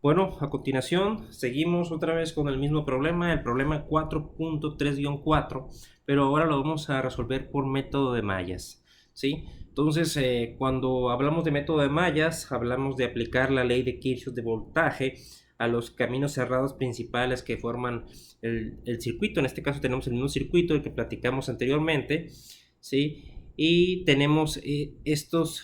Bueno, a continuación seguimos otra vez con el mismo problema, el problema 4.3-4, pero ahora lo vamos a resolver por método de mallas, ¿sí? Entonces, cuando hablamos de método de mallas, hablamos de aplicar la ley de Kirchhoff de voltaje a los caminos cerrados principales que forman el circuito. En este caso tenemos el mismo circuito del que platicamos anteriormente, ¿sí? Y tenemos estos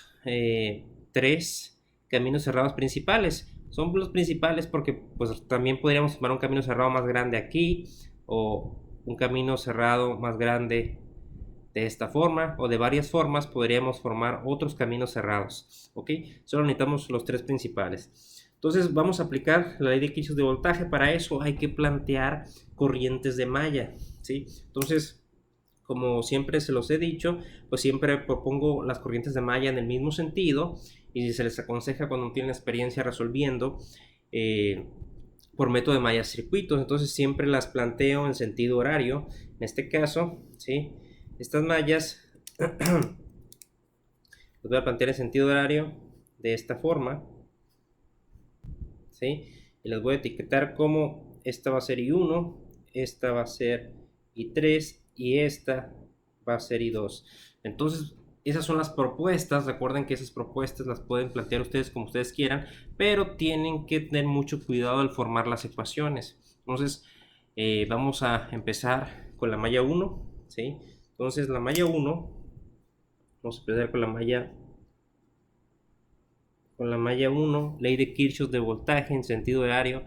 tres caminos cerrados principales. Son los principales porque pues también podríamos tomar un camino cerrado más grande aquí o un camino cerrado más grande de esta forma o de varias formas podríamos formar otros caminos cerrados, ¿ok? Solo necesitamos los tres principales. Entonces vamos a aplicar la ley de Kirchhoff de voltaje. Para eso hay que plantear corrientes de malla, ¿sí? Entonces, como siempre se los he dicho, pues siempre propongo las corrientes de malla en el mismo sentido y se les aconseja cuando tienen experiencia resolviendo por método de mallas circuitos. Entonces siempre las planteo en sentido horario. En este caso, ¿sí? Estas mallas las voy a plantear en sentido horario de esta forma, ¿sí? Y las voy a etiquetar como esta va a ser I1, esta va a ser I3 y esta va a ser I2. Entonces, esas son las propuestas. Recuerden que esas propuestas las pueden plantear ustedes como ustedes quieran, pero tienen que tener mucho cuidado al formar las ecuaciones. Entonces, vamos a empezar con la malla 1, ¿sí? Entonces, la malla 1, vamos a empezar con la malla 1, ley de Kirchhoff de voltaje en sentido horario.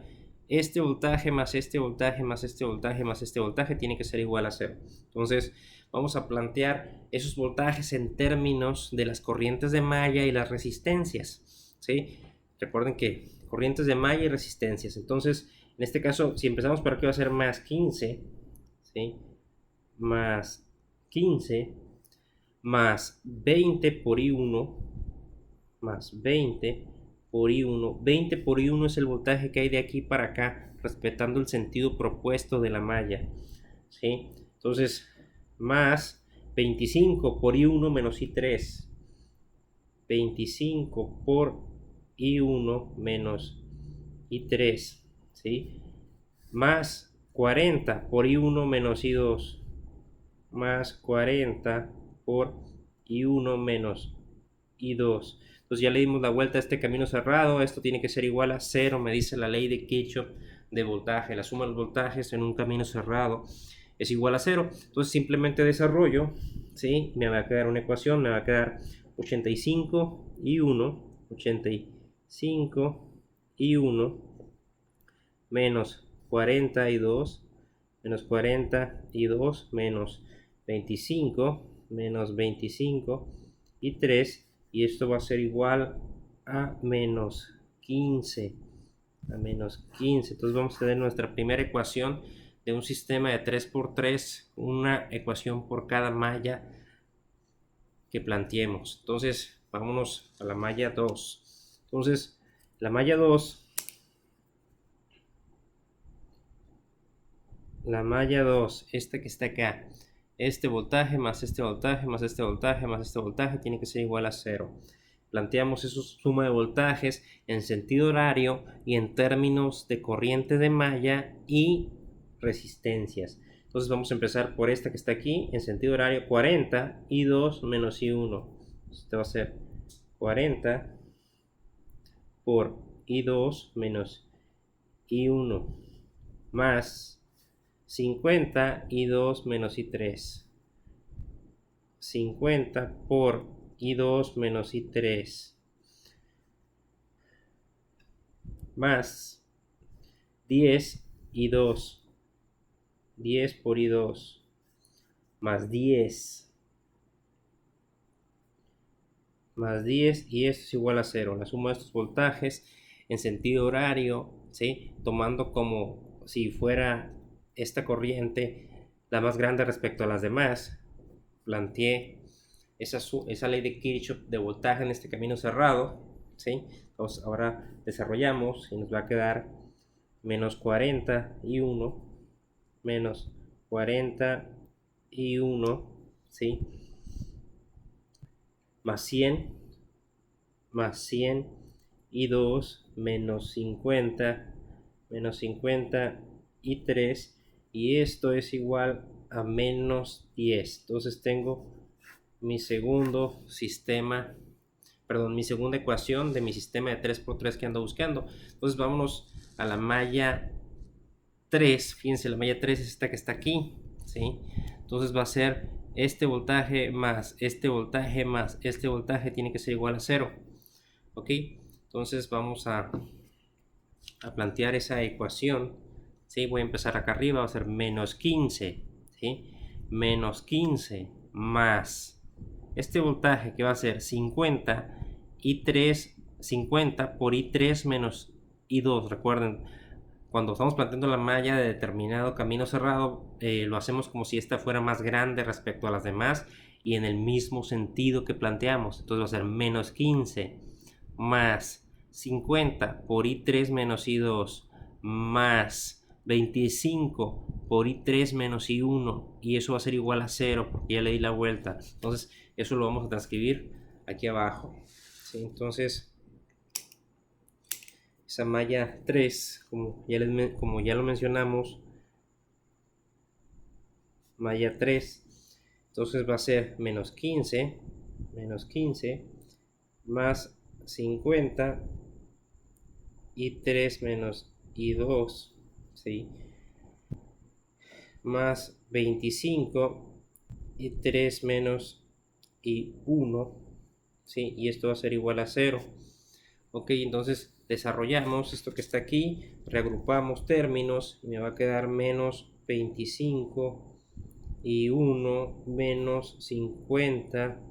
Este voltaje más este voltaje más este voltaje más este voltaje tiene que ser igual a 0. Entonces vamos a plantear esos voltajes en términos de las corrientes de malla y las resistencias, ¿sí? Recuerden que corrientes de malla y resistencias. Entonces, en este caso, si empezamos por aquí va a ser más 15, ¿sí? Más 15 más 20 por I1 más 20 por I1. 20 por I1 es el voltaje que hay de aquí para acá, respetando el sentido propuesto de la malla, ¿sí? Entonces, más 25 por I1 menos I3. 25 por I1 menos I3, ¿sí? Más 40 por I1 menos I2. Más 40 por I1 menos I2. Entonces ya le dimos la vuelta a este camino cerrado. Esto tiene que ser igual a 0, me dice la ley de Kirchhoff de voltaje. La suma de los voltajes en un camino cerrado es igual a 0. Entonces simplemente desarrollo, ¿sí? Me va a quedar una ecuación, me va a quedar 85 y 1, 85 y 1 menos 42 menos 42 menos 25 menos 25 y 3, y esto va a ser igual a menos 15, a menos 15. Entonces vamos a tener nuestra primera ecuación de un sistema de 3×3, una ecuación por cada malla que planteemos. Entonces vámonos a la malla 2. Entonces la malla 2, esta que está acá, este voltaje más este voltaje más este voltaje más este voltaje tiene que ser igual a 0. Planteamos esa suma de voltajes en sentido horario y en términos de corriente de malla y resistencias. Entonces vamos a empezar por esta que está aquí en sentido horario, 40 I2 menos I1. Esto va a ser 40 por I2 menos I1 más 50 I2 menos I3. 50 por I2 menos I3 más 10 I2, 10 por I2 más 10 y esto es igual a 0. La suma de estos voltajes en sentido horario, ¿sí? Tomando como si fuera esta corriente la más grande respecto a las demás, planteé esa ley de Kirchhoff de voltaje en este camino cerrado, ¿sí? Entonces ahora desarrollamos y nos va a quedar menos 40 y 1, menos 40 y 1, ¿sí? Más 100 y 2, menos 50 y 3, y esto es igual a menos 10. Entonces tengo mi segundo sistema, perdón, mi segunda ecuación de mi sistema de 3 por 3 que ando buscando. Entonces vámonos a la malla 3. Fíjense, la malla 3 es esta que está aquí, ¿sí? Entonces va a ser este voltaje más este voltaje más este voltaje tiene que ser igual a 0. ¿Ok? Entonces vamos a plantear esa ecuación. ¿Sí? Voy a empezar acá arriba, va a ser menos 15. ¿Sí? Menos 15 más este voltaje que va a ser 50 y 3, 50 por I3 menos I2. Recuerden, cuando estamos planteando la malla de determinado camino cerrado, lo hacemos como si esta fuera más grande respecto a las demás y en el mismo sentido que planteamos. Entonces va a ser menos 15 más 50 por I3 menos I2 más 25 por I3 menos I1, y eso va a ser igual a 0 porque ya le di la vuelta. Entonces eso lo vamos a transcribir aquí abajo. ¿Sí? Entonces esa malla 3, como ya lo mencionamos, malla 3, entonces va a ser menos 15 más 50 y 3 menos I2, ¿sí? Más 25 y 3 menos I1, ¿sí? Y esto va a ser igual a 0. Ok, entonces desarrollamos esto que está aquí, reagrupamos términos y me va a quedar menos 25 y 1 menos 50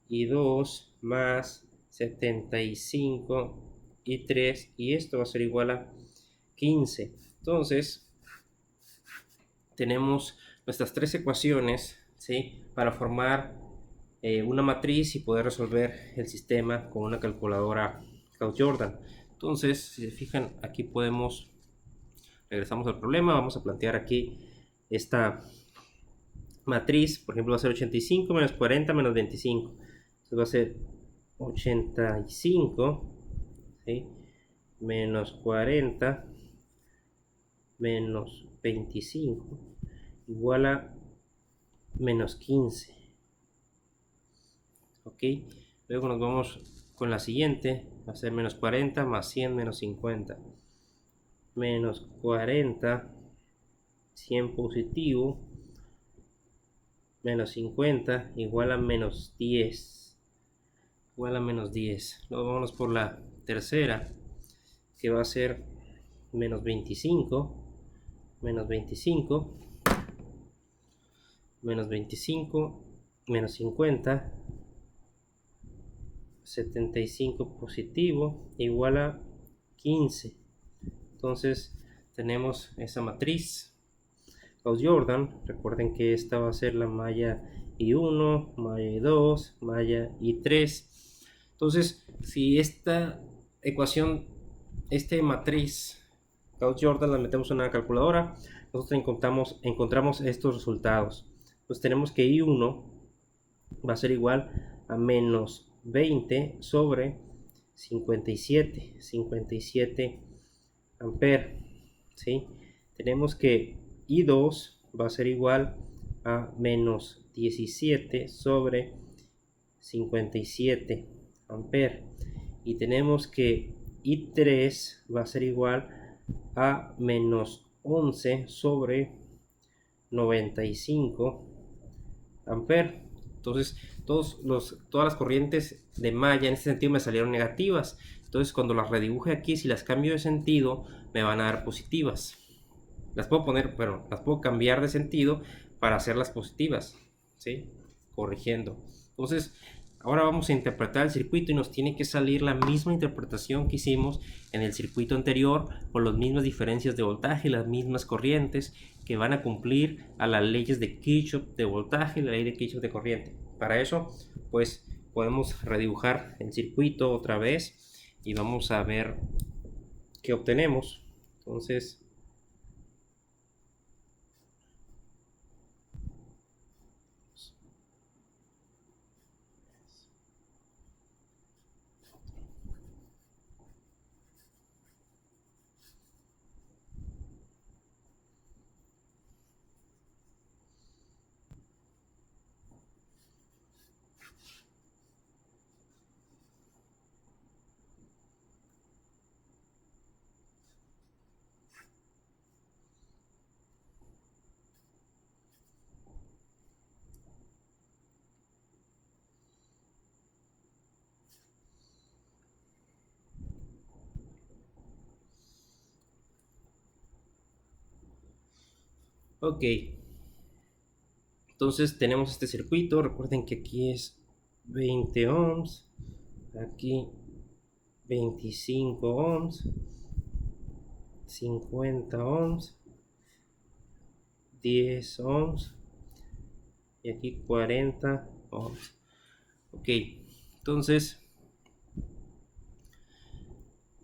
y 2 más 75 y 3, y esto va a ser igual a 15. Entonces tenemos nuestras tres ecuaciones, ¿sí? Para formar una matriz y poder resolver el sistema con una calculadora Gauss-Jordan. Entonces, si se fijan, aquí regresamos al problema, vamos a plantear aquí esta matriz. Por ejemplo, va a ser 85 menos 40 menos 25. Entonces va a ser 85, ¿sí? Menos 40 menos 25 igual a menos 15. Ok, luego nos vamos con la siguiente, va a ser menos 40 más 100 menos 50. Menos 40, 100 positivo, menos 50 igual a menos 10. Igual a menos 10. Luego vamos por la tercera, que va a ser menos 25, menos 25, menos 25, menos 50, 75 positivo igual a 15. Entonces tenemos esa matriz Gauss-Jordan. Recuerden que esta va a ser la malla I1, malla I2, malla I3. Entonces, si esta ecuación, esta matriz Gauss-Jordan la metemos en una calculadora, nosotros encontramos estos resultados. Pues tenemos que I1 va a ser igual a menos 20 sobre 57 amperes, ¿sí? Tenemos que I2 va a ser igual a menos 17 sobre 57 amperes, y tenemos que I3 va a ser igual a menos 11 sobre 95 amperes. Entonces todas las corrientes de malla en este sentido me salieron negativas. Entonces cuando las redibuje aquí, si las cambio de sentido, me van a dar positivas. Las puedo poner, pero las puedo cambiar de sentido para hacerlas positivas, ¿sí? Corrigiendo. Entonces ahora vamos a interpretar el circuito y nos tiene que salir la misma interpretación que hicimos en el circuito anterior, con las mismas diferencias de voltaje, las mismas corrientes que van a cumplir a las leyes de Kirchhoff de voltaje y la ley de Kirchhoff de corriente. Para eso, pues podemos redibujar el circuito otra vez y vamos a ver qué obtenemos. Entonces, Ok, entonces tenemos este circuito. Recuerden que aquí es 20 ohms, aquí 25 ohms, 50 ohms, 10 ohms y aquí 40 ohms. Ok, entonces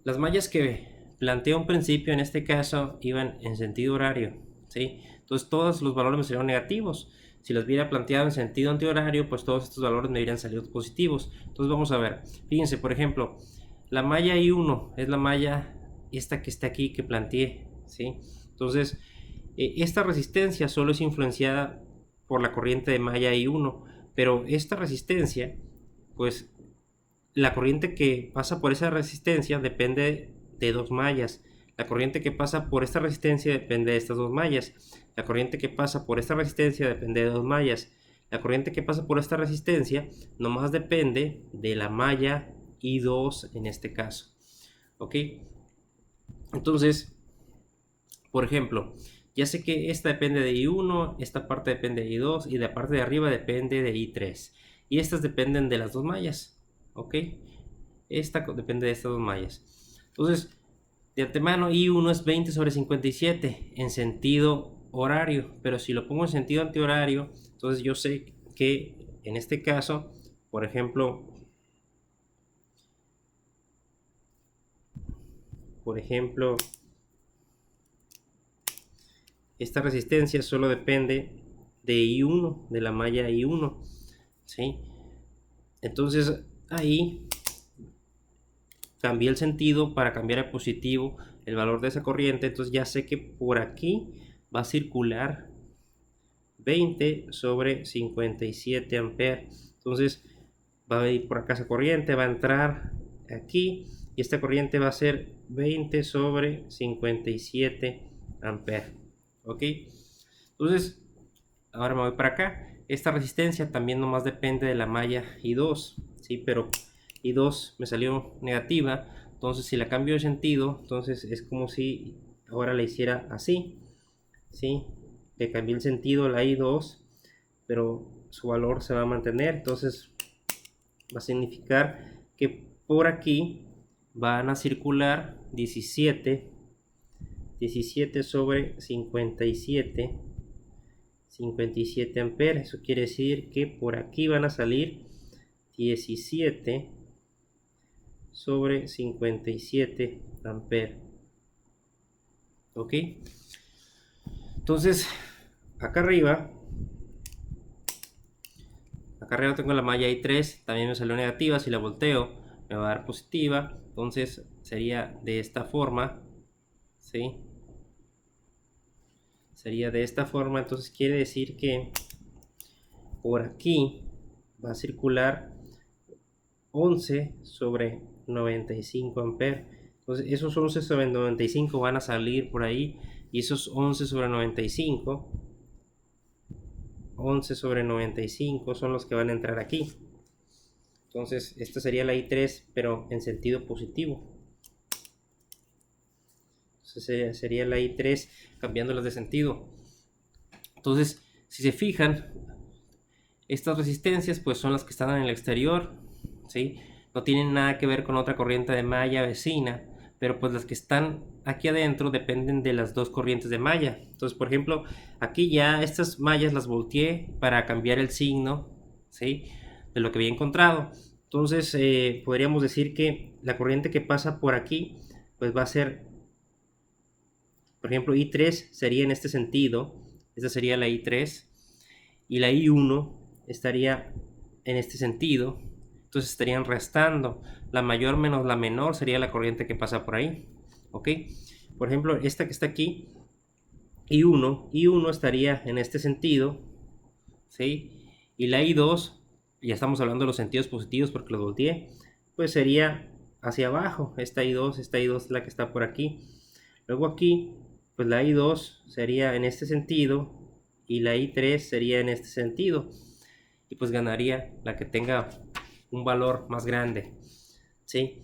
las mallas que planteé un principio en este caso iban en sentido horario, ¿sí? Entonces todos los valores me salieron negativos. Si los hubiera planteado en sentido antihorario, pues todos estos valores me hubieran salido positivos. Entonces vamos a ver. Fíjense, por ejemplo, la malla I1 es la malla esta que está aquí que planteé, ¿sí? Entonces, esta resistencia solo es influenciada por la corriente de malla I1, pero esta resistencia, pues la corriente que pasa por esa resistencia depende de dos mallas. La corriente que pasa por esta resistencia depende de estas dos mallas. La corriente que pasa por esta resistencia depende de dos mallas. La corriente que pasa por esta resistencia nomás depende de la malla I2 en este caso. ¿Ok? Entonces, por ejemplo, ya sé que esta depende de I1, esta parte depende de I2 y la parte de arriba depende de I3. Y estas dependen de las dos mallas. ¿Ok? Esta depende de estas dos mallas. Entonces, de antemano, I1 es 20 sobre 57 en sentido horario, pero si lo pongo en sentido antihorario, entonces yo sé que en este caso, por ejemplo, esta resistencia solo depende de I1, de la malla I1, ¿sí? Entonces ahí cambié el sentido para cambiar a positivo el valor de esa corriente. Entonces ya sé que por aquí va a circular 20 sobre 57 amperes. Entonces va a ir por acá esa corriente, va a entrar aquí y esta corriente va a ser 20 sobre 57 amperes. ¿Ok? Entonces ahora me voy para acá. Esta resistencia también nomás depende de la malla I2, ¿sí? Pero I2 me salió negativa, entonces si la cambio de sentido, entonces es como si ahora la hiciera así, ¿sí? Le cambié el sentido a la I2, pero su valor se va a mantener, entonces va a significar que por aquí van a circular 17 sobre 57 amperes. Eso quiere decir que por aquí van a salir 17 sobre 57 amperes. ¿Ok? Entonces, acá arriba tengo la malla I3, también me salió negativa. Si la volteo me va a dar positiva, entonces sería de esta forma, ¿sí? Sería de esta forma. Entonces quiere decir que por aquí va a circular 11 sobre 95 amperes. Entonces esos 11 sobre 95 van a salir por ahí, y esos 11 sobre 95 son los que van a entrar aquí. Entonces esta sería la I3 pero en sentido positivo. Entonces sería la I3 cambiándolas de sentido. Entonces si se fijan, estas resistencias pues son las que están en el exterior, ¿sí? No tienen nada que ver con otra corriente de malla vecina, pero pues las que están aquí adentro dependen de las dos corrientes de malla. Entonces, por ejemplo, aquí ya estas mallas las volteé para cambiar el signo, ¿sí? De lo que había encontrado. Entonces, podríamos decir que la corriente que pasa por aquí, pues va a ser, por ejemplo, I3 sería en este sentido. Esta sería la I3 y la I1 estaría en este sentido. Entonces estarían restando. La mayor menos la menor sería la corriente que pasa por ahí. ¿Ok? Por ejemplo, esta que está aquí, I1 estaría en este sentido, ¿sí? Y la I2, ya estamos hablando de los sentidos positivos porque lo volteé, pues sería hacia abajo. Esta I2 es la que está por aquí. Luego aquí, pues la I2 sería en este sentido y la I3 sería en este sentido. Y pues ganaría la que tenga un valor más grande, ¿sí?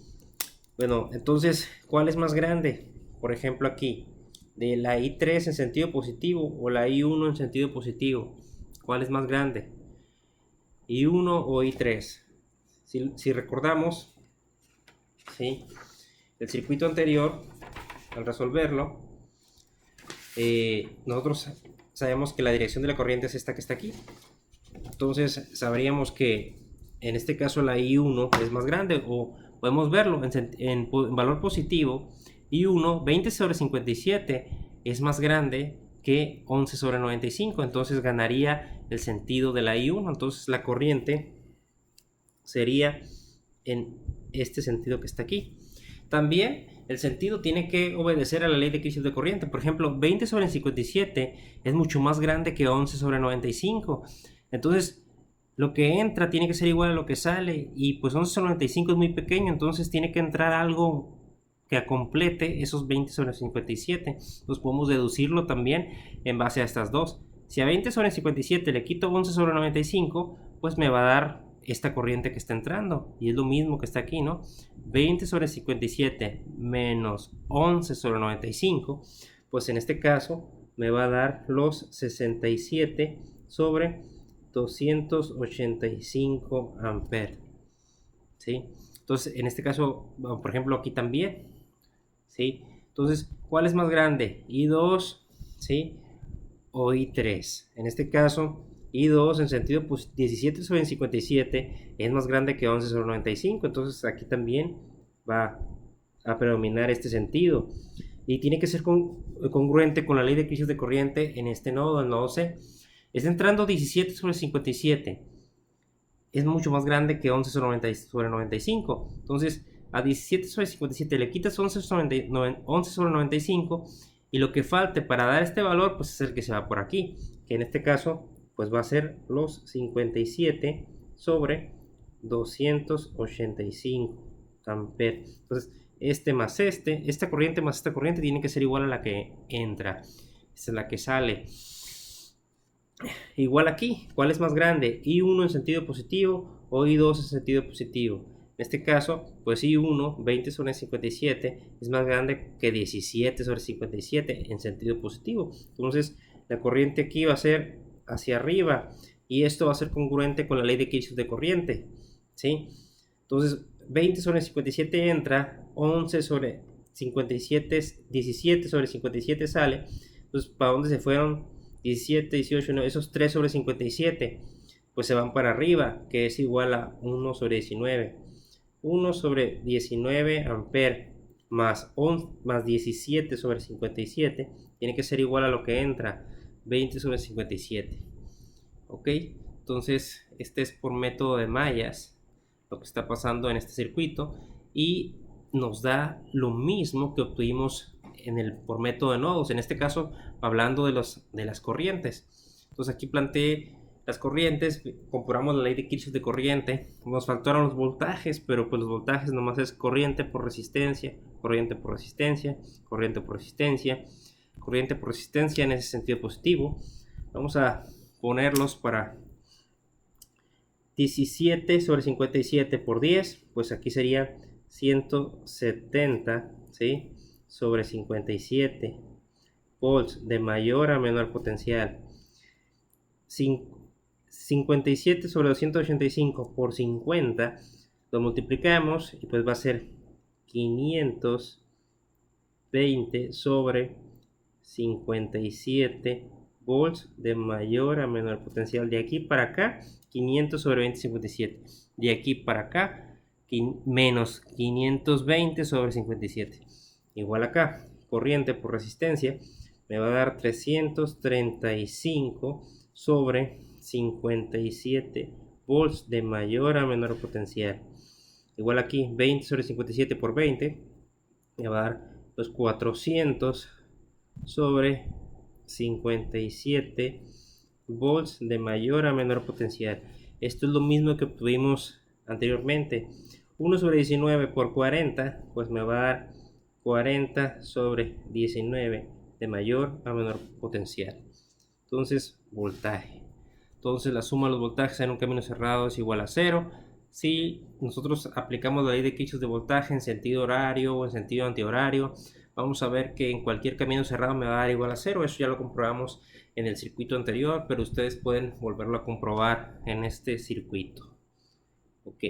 Bueno, entonces, ¿cuál es más grande? Por ejemplo aquí, de la I3 en sentido positivo o la I1 en sentido positivo. ¿Cuál es más grande? ¿I1 o I3? Si recordamos, ¿sí?, el circuito anterior, al resolverlo, nosotros sabemos que la dirección de la corriente es esta que está aquí. Entonces sabríamos que en este caso la I1 es más grande, o podemos verlo en valor positivo. I1, 20 sobre 57, es más grande que 11 sobre 95, entonces ganaría el sentido de la I1. Entonces la corriente sería en este sentido que está aquí. También el sentido tiene que obedecer a la ley de Kirchhoff de corriente. Por ejemplo, 20 sobre 57 es mucho más grande que 11 sobre 95. Entonces, lo que entra tiene que ser igual a lo que sale. Y pues 11 sobre 95 es muy pequeño, entonces tiene que entrar algo que complete esos 20 sobre 57. Entonces podemos deducirlo también en base a estas dos. Si a 20 sobre 57 le quito 11 sobre 95, pues me va a dar esta corriente que está entrando, y es lo mismo que está aquí, ¿no? 20 sobre 57 menos 11 sobre 95, pues en este caso me va a dar los 67 sobre 285 amperes, ¿sí? Entonces, en este caso, por ejemplo, aquí también, ¿sí? Entonces, ¿cuál es más grande? ¿I2, ¿sí?, o I3? En este caso, I2 en sentido 17 sobre 57 es más grande que 11 sobre 95, entonces aquí también va a predominar este sentido, y tiene que ser congruente con la ley de Kirchhoff de corriente en este nodo, el nodo C. Está entrando 17 sobre 57, es mucho más grande que 11 sobre 95, entonces a 17 sobre 57 le quitas 11 sobre 95, y lo que falte para dar este valor pues es el que se va por aquí, que en este caso pues va a ser los 57 sobre 285 amperes. Entonces este más esta corriente más esta corriente tiene que ser igual a la que entra. Esta es la que sale. Igual aquí, ¿cuál es más grande? ¿I1 en sentido positivo o I2 en sentido positivo? En este caso, pues I1, 20 sobre 57, es más grande que 17 sobre 57 en sentido positivo. Entonces, la corriente aquí va a ser hacia arriba, y esto va a ser congruente con la ley de Kirchhoff de corriente, ¿sí? Entonces, 20 sobre 57 entra, 11 sobre 57, 17 sobre 57 sale. Entonces, ¿para dónde se fueron? 17, 18, no, esos 3 sobre 57, pues se van para arriba, que es igual a 1 sobre 19. 1 sobre 19 amperes más 17 sobre 57 tiene que ser igual a lo que entra, 20 sobre 57. Ok, entonces este es por método de mallas lo que está pasando en este circuito, y nos da lo mismo que obtuvimos por método de nodos, en este caso hablando de las corrientes. Entonces aquí planteé las corrientes, comprobamos la ley de Kirchhoff de corriente, nos faltaron los voltajes, pero pues los voltajes nomás es corriente por resistencia, corriente por resistencia, corriente por resistencia, corriente por resistencia en ese sentido positivo. Vamos a ponerlos para 17 sobre 57 por 10, pues aquí sería 170, ¿sí?, sobre 57 volts de mayor a menor potencial. 57 sobre 285 por 50 lo multiplicamos y pues va a ser 520 sobre 57 volts de mayor a menor potencial. De aquí para acá 500 sobre 2057, de aquí para acá menos 520 sobre 57, igual acá, corriente por resistencia me va a dar 335 sobre 57 volts de mayor a menor potencial. Igual aquí, 20 sobre 57 por 20 me va a dar los 400 sobre 57 volts de mayor a menor potencial. Esto es lo mismo que obtuvimos anteriormente. 1 sobre 19 por 40 pues me va a dar 40 sobre 19 de mayor a menor potencial. Entonces, voltaje. Entonces la suma de los voltajes en un camino cerrado es igual a 0. Si nosotros aplicamos la ley de Kirchhoff de voltaje en sentido horario o en sentido antihorario, vamos a ver que en cualquier camino cerrado me va a dar igual a 0. Eso ya lo comprobamos en el circuito anterior, pero ustedes pueden volverlo a comprobar en este circuito. Ok.